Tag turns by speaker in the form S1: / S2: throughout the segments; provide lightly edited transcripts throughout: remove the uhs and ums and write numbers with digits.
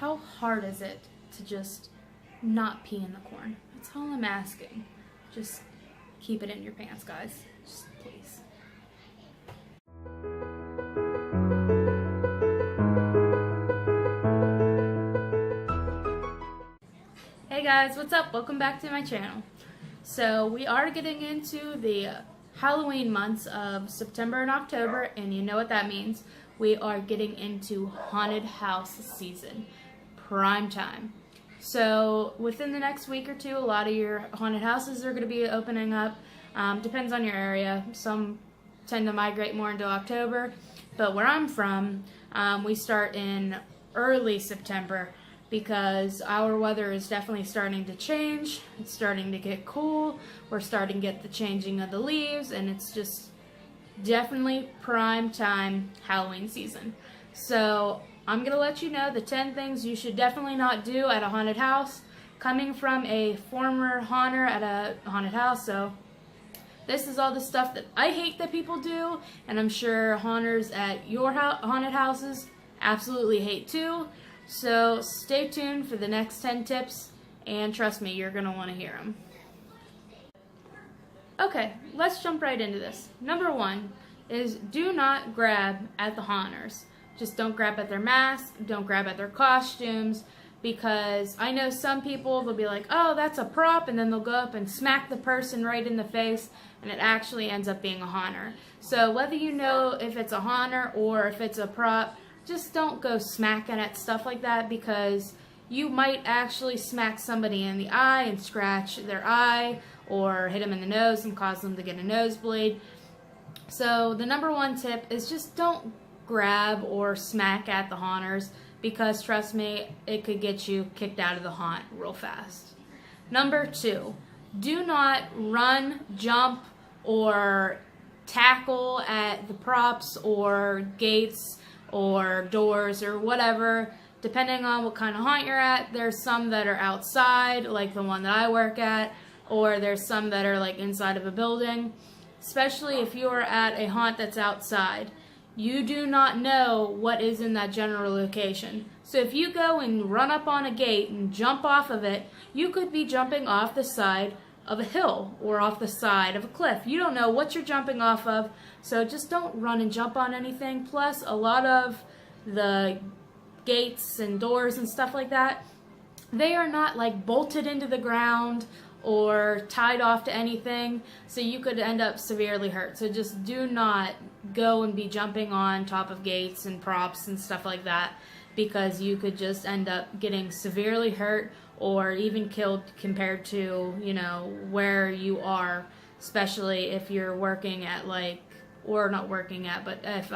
S1: how hard is it to just not pee in the corn? That's all I'm asking. Just keep it in your pants, guys. Just please. Hey guys, what's up? Welcome back to my channel. So we are getting into the Halloween months of September and October, and you know what that means. We are getting into haunted house season, prime time. So within the next week or two, a lot of your haunted houses are going to be opening up. Depends on your area. Some tend to migrate more into October, but where I'm from, we start in early September because our weather is definitely starting to change. It's starting to get cool. We're starting to get the changing of the leaves, and it's just definitely prime time Halloween season. So I'm going to let you know the 10 things you should definitely not do at a haunted house, coming from a former haunter at a haunted house. So this is all the stuff that I hate that people do, and I'm sure haunters at your haunted houses absolutely hate too. So stay tuned for the next 10 tips, and trust me, you're going to want to hear them. Okay, let's jump right into this. Number 1 is do not grab at the haunters. Just don't grab at their masks, don't grab at their costumes, because I know some people, they'll be like, oh, that's a prop, and then they'll go up and smack the person right in the face, and it actually ends up being a haunter. So whether you know if it's a haunter or if it's a prop, just don't go smacking at stuff like that, because you might actually smack somebody in the eye and scratch their eye, or hit them in the nose and cause them to get a nosebleed. So the number 1 tip is just don't grab or smack at the haunters, because trust me, it could get you kicked out of the haunt real fast. Number 2, do not run, jump, or tackle at the props or gates or doors or whatever, depending on what kind of haunt you're at. There's some that are outside, like the one that I work at, or there's some that are like inside of a building. Especially if you're at a haunt that's outside, you do not know what is in that general location. So if you go and run up on a gate and jump off of it, you could be jumping off the side of a hill or off the side of a cliff. You don't know what you're jumping off of, so just don't run and jump on anything. Plus, a lot of the gates and doors and stuff like that, they are not like bolted into the ground or tied off to anything, so you could end up severely hurt. So just do not go and be jumping on top of gates and props and stuff like that, because you could just end up getting severely hurt or even killed compared to, you know, where you are, especially if you're working at like, or not working at, but if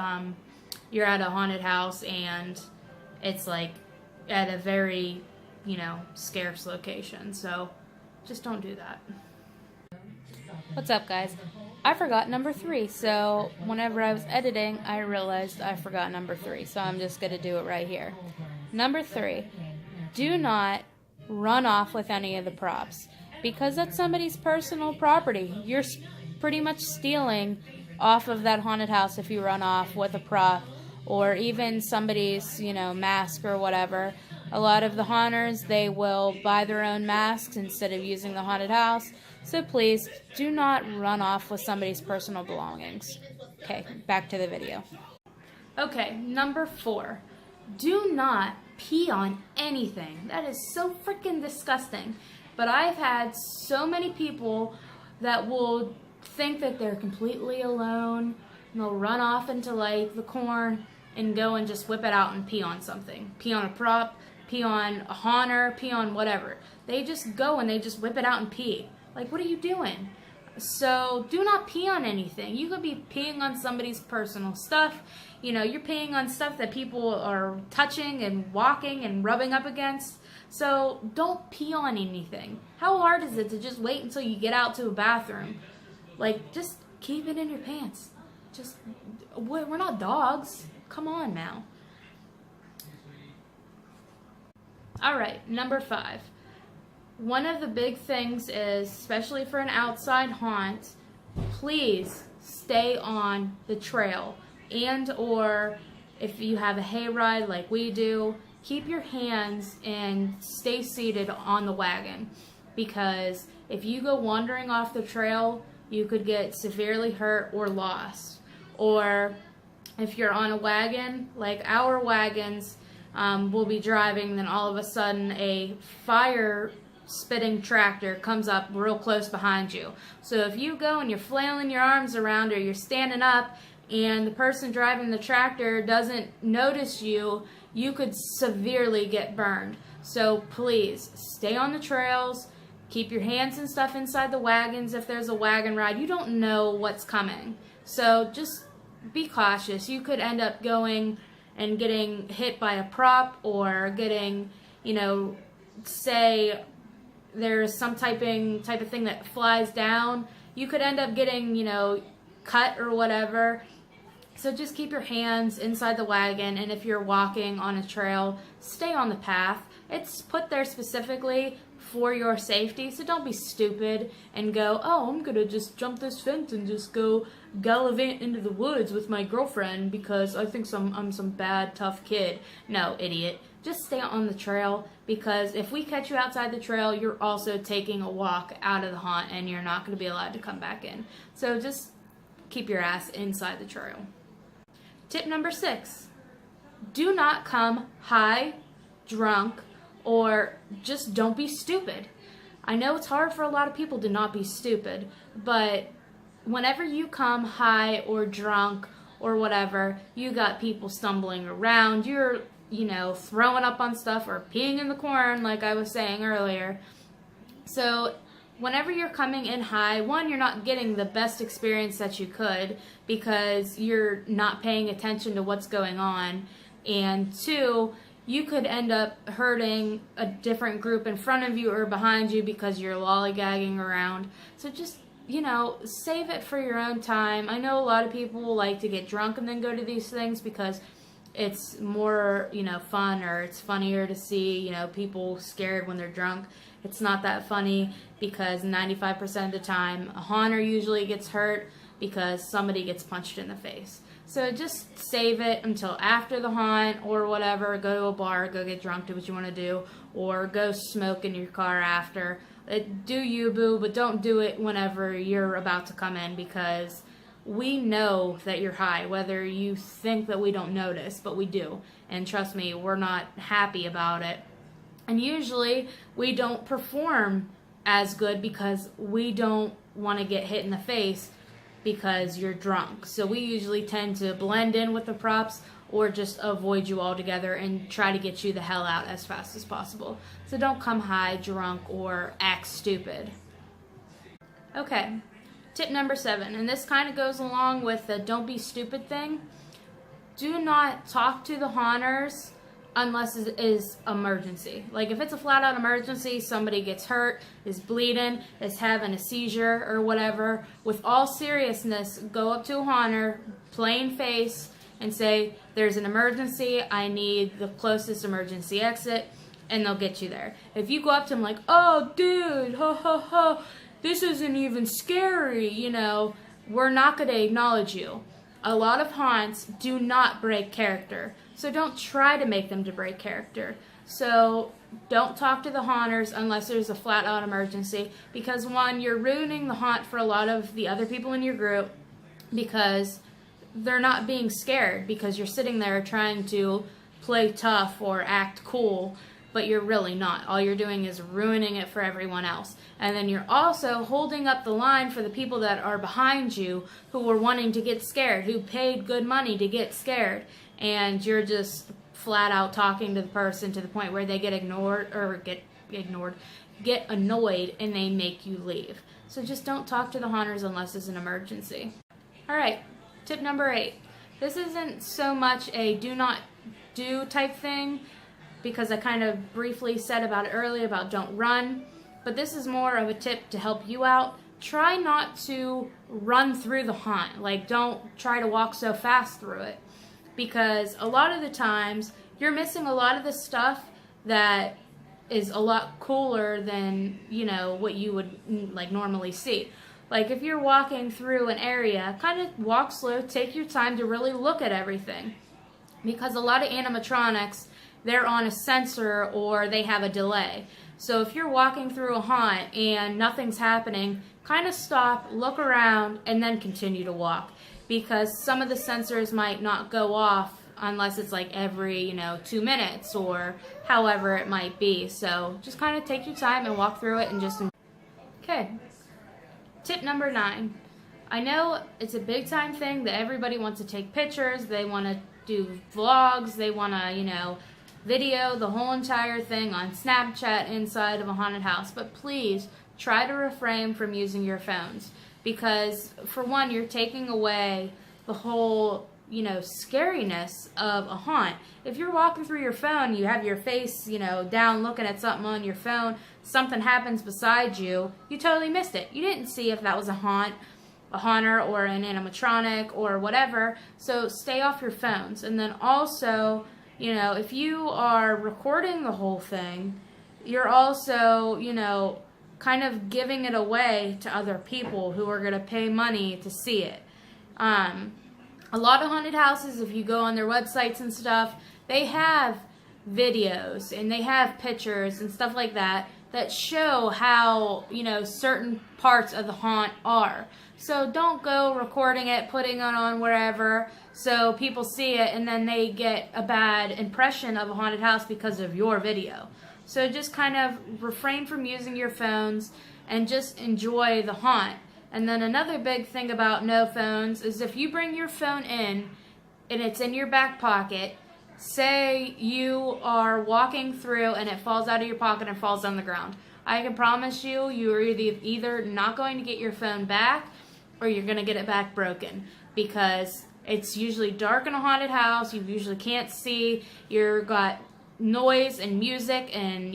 S1: you're at a haunted house and it's like at a very, you know, scarce location. So just don't do that. What's up, guys? I forgot number 3, so whenever I was editing, I realized I forgot number 3, so I'm just going to do it right here. Number 3, do not run off with any of the props, because that's somebody's personal property. You're pretty much stealing off of that haunted house if you run off with a prop, or even somebody's, you know, mask or whatever. A lot of the haunters, they will buy their own masks instead of using the haunted house. So please, do not run off with somebody's personal belongings. Okay, back to the video. Okay, number 4. Do not pee on anything. That is so freaking disgusting. But I've had so many people that will think that they're completely alone, and they'll run off into like the corn and go and just whip it out and pee on something. Pee on a prop, pee on a haunter, pee on whatever. They just go and they just whip it out and pee. Like, what are you doing? So do not pee on anything. You could be peeing on somebody's personal stuff. You know, you're peeing on stuff that people are touching and walking and rubbing up against. So don't pee on anything. How hard is it to just wait until you get out to a bathroom? Like, just keep it in your pants. Just, we're not dogs. Come on now. Alright, number 5. One of the big things is, especially for an outside haunt, please stay on the trail and or if you have a hayride like we do, keep your hands and stay seated on the wagon, because if you go wandering off the trail, you could get severely hurt or lost. Or if you're on a wagon, like our wagons, we'll be driving, then all of a sudden a fire spitting tractor comes up real close behind you. So if you go and you're flailing your arms around, or you're standing up and the person driving the tractor doesn't notice you, you could severely get burned. So please stay on the trails, keep your hands and stuff inside the wagons. If there's a wagon ride, you don't know what's coming, so just be cautious. You could end up going and getting hit by a prop, or getting, say there's some type of thing that flies down, you could end up getting, cut or whatever. So just keep your hands inside the wagon, and if you're walking on a trail, stay on the path. It's put there specifically for your safety, so don't be stupid and go, oh, I'm gonna just jump this fence and just go gallivant into the woods with my girlfriend because I think I'm some bad, tough kid. No, idiot. Just stay on the trail, because if we catch you outside the trail, you're also taking a walk out of the haunt, and you're not going to be allowed to come back in. So just keep your ass inside the trail. Tip number 6, do not come high, drunk, or just don't be stupid. I know it's hard for a lot of people to not be stupid, but whenever you come high or drunk or whatever, you got people stumbling around, you're throwing up on stuff or peeing in the corn, like I was saying earlier. So whenever you're coming in high, one, you're not getting the best experience that you could, because you're not paying attention to what's going on. And two, you could end up hurting a different group in front of you or behind you because you're lollygagging around. So just, save it for your own time. I know a lot of people like to get drunk and then go to these things because it's more, fun, or it's funnier to see, people scared when they're drunk. It's not that funny, because 95% of the time, a haunter usually gets hurt because somebody gets punched in the face. So just save it until after the haunt or whatever. Go to a bar, go get drunk, do what you want to do, or go smoke in your car after. Do you, boo, but don't do it whenever you're about to come in, because we know that you're high, whether you think that we don't notice, but we do. And trust me, we're not happy about it. And usually we don't perform as good because we don't want to get hit in the face because you're drunk. So we usually tend to blend in with the props, or just avoid you altogether and try to get you the hell out as fast as possible. So don't come high, drunk, or act stupid. Okay. Tip number 7, and this kind of goes along with the don't be stupid thing. Do not talk to the haunters unless it is emergency. Like if it's a flat out emergency, somebody gets hurt, is bleeding, is having a seizure or whatever, with all seriousness, go up to a haunter, plain face, and say, there's an emergency, I need the closest emergency exit, and they'll get you there. If you go up to them like, oh dude, ha ha ha, this isn't even scary, we're not going to acknowledge you. A lot of haunts do not break character, so don't try to make them to break character. So don't talk to the haunters unless there's a flat out emergency, because one, you're ruining the haunt for a lot of the other people in your group, because they're not being scared, because you're sitting there trying to play tough or act cool, but you're really not. All you're doing is ruining it for everyone else. And then you're also holding up the line for the people that are behind you who were wanting to get scared, who paid good money to get scared. And you're just flat out talking to the person to the point where they get get annoyed, and they make you leave. So just don't talk to the haunters unless it's an emergency. Alright, tip number 8. This isn't so much a do not do type thing, because I kind of briefly said about it earlier about don't run, but this is more of a tip to help you out. Try not to run through the haunt. Like, don't try to walk so fast through it, because a lot of the times you're missing a lot of the stuff that is a lot cooler than, what you would like normally see. Like if you're walking through an area, kind of walk slow, take your time to really look at everything. because a lot of animatronics, they're on a sensor or they have a delay. So if you're walking through a haunt and nothing's happening, kind of stop, look around, and then continue to walk, because some of the sensors might not go off unless it's like every 2 minutes or however it might be. So just kind of take your time and walk through it and just okay. Tip number 9. I know it's a big time thing that everybody wants to take pictures, they want to do vlogs, they want to video the whole entire thing on Snapchat inside of a haunted house, but please try to refrain from using your phones, because for one, you're taking away the whole scariness of a haunt. If you're walking through your phone, you have your face down looking at something on your phone, something happens beside you, you totally missed it. You didn't see if that was a haunter or an animatronic or whatever. So stay off your phones. And then also, if you are recording the whole thing, you're also kind of giving it away to other people who are going to pay money to see it. A lot of haunted houses, if you go on their websites and stuff, they have videos and they have pictures and stuff like that that show how certain parts of the haunt are. So don't go recording it, putting it on wherever so people see it and then they get a bad impression of a haunted house because of your video. So just kind of refrain from using your phones and just enjoy the haunt. And then another big thing about no phones is if you bring your phone in and it's in your back pocket, say you are walking through and it falls out of your pocket and falls on the ground. I can promise you, you are either not going to get your phone back or you're going to get it back broken, because it's usually dark in a haunted house, you usually can't see, you've got noise and music and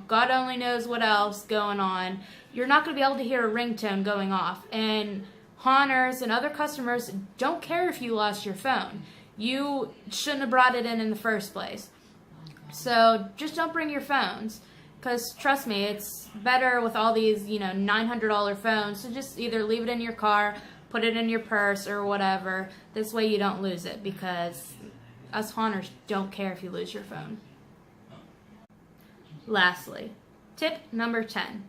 S1: God only knows what else going on. You're not going to be able to hear a ringtone going off, and haunters and other customers don't care if you lost your phone. You shouldn't have brought it in the first place. So just don't bring your phones, because trust me, it's better with all these $900 phones to just either leave it in your car, put it in your purse or whatever. This way you don't lose it, because us haunters don't care if you lose your phone. Lastly, tip number 10.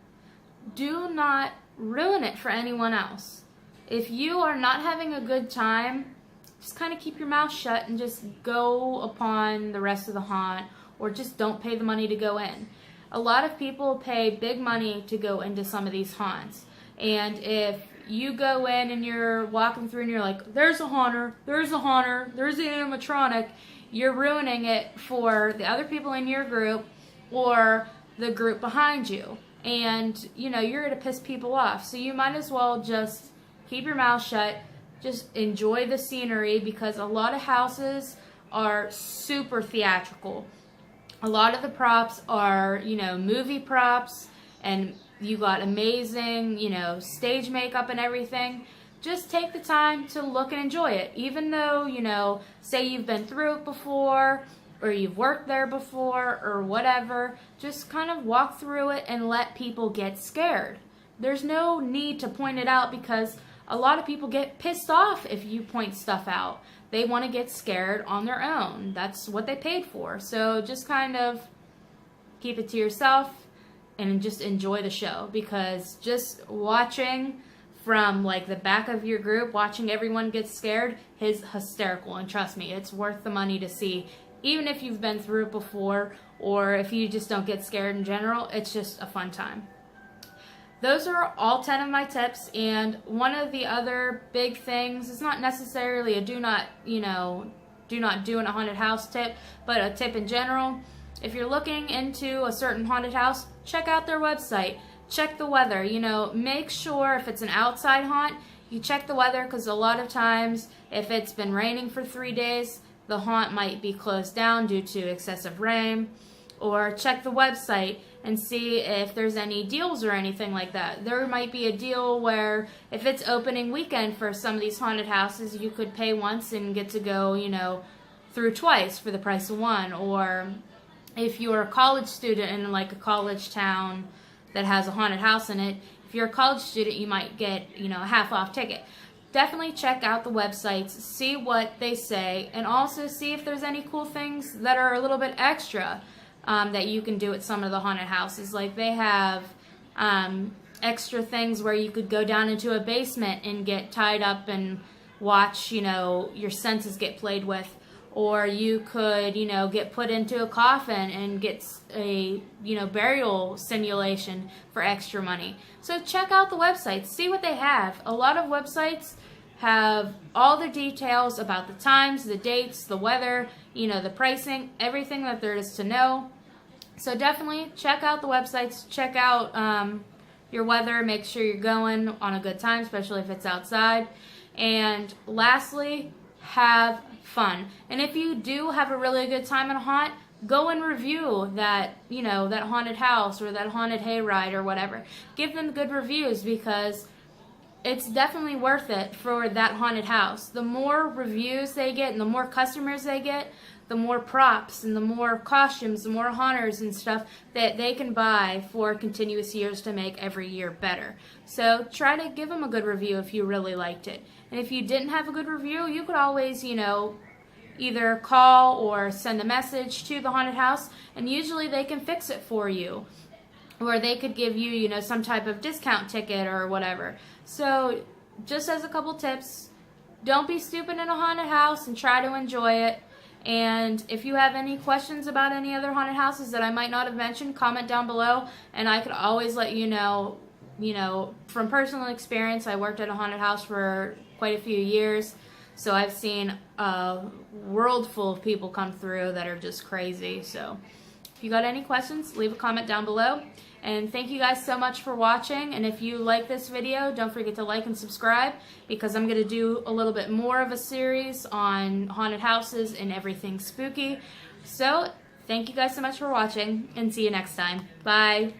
S1: Do not ruin it for anyone else. If you are not having a good time, just kind of keep your mouth shut and just go upon the rest of the haunt, or just don't pay the money to go in. A lot of people pay big money to go into some of these haunts, and if you go in and you're walking through and you're like, there's a haunter, there's an animatronic, you're ruining it for the other people in your group or the group behind you. And you're going to piss people off. So you might as well just keep your mouth shut, just enjoy the scenery, because a lot of houses are super theatrical. A lot of the props are, movie props, and you got amazing, stage makeup and everything. Just take the time to look and enjoy it. Even though, say you've been through it before, or you've worked there before, or whatever, just kind of walk through it and let people get scared. There's no need to point it out, because a lot of people get pissed off if you point stuff out. They want to get scared on their own. That's what they paid for. So just kind of keep it to yourself and just enjoy the show, because just watching from like the back of your group, watching everyone get scared is hysterical. And trust me, it's worth the money to see. Even if you've been through it before, or if you just don't get scared in general, it's just a fun time. Those are all 10 of my tips, and one of the other big things is not necessarily a do not do in a haunted house tip, but a tip in general. If you're looking into a certain haunted house, check out their website. Check the weather. Make sure if it's an outside haunt, you check the weather, because a lot of times if it's been raining for 3 days, the haunt might be closed down due to excessive rain. Or check the website and see if there's any deals or anything like that. There might be a deal where if it's opening weekend for some of these haunted houses, you could pay once and get to go, through twice for the price of one. Or if you're a college student in like a college town that has a haunted house in it, if you're a college student, you might get, a half off ticket. definitely check out the websites, see what they say, and also see if there's any cool things that are a little bit extra that you can do at some of the haunted houses. Like they have extra things where you could go down into a basement and get tied up and watch, your senses get played with. Or you could, get put into a coffin and get a, burial simulation for extra money. So check out the websites, see what they have. A lot of websites have all the details about the times, the dates, the weather, the pricing, everything that there is to know. So definitely check out the websites, check out your weather, make sure you're going on a good time, especially if it's outside. And lastly, have fun. And if you do have a really good time in a haunt, go and review that, that haunted house or that haunted hayride or whatever. Give them good reviews, because it's definitely worth it for that haunted house. The more reviews they get and the more customers they get, the more props and the more costumes, the more haunters and stuff that they can buy for continuous years to make every year better. So try to give them a good review if you really liked it. And if you didn't have a good review, you could always, either call or send a message to the haunted house, and usually they can fix it for you. Or they could give you, some type of discount ticket or whatever. So just as a couple tips, don't be stupid in a haunted house and try to enjoy it. And if you have any questions about any other haunted houses that I might not have mentioned, comment down below, and I could always let you know. From personal experience, I worked at a haunted house for quite a few years, so I've seen a world full of people come through that are just crazy. So if you got any questions, leave a comment down below. And thank you guys so much for watching. And if you like this video, don't forget to like and subscribe, because I'm going to do a little bit more of a series on haunted houses and everything spooky. So thank you guys so much for watching, and see you next time. Bye.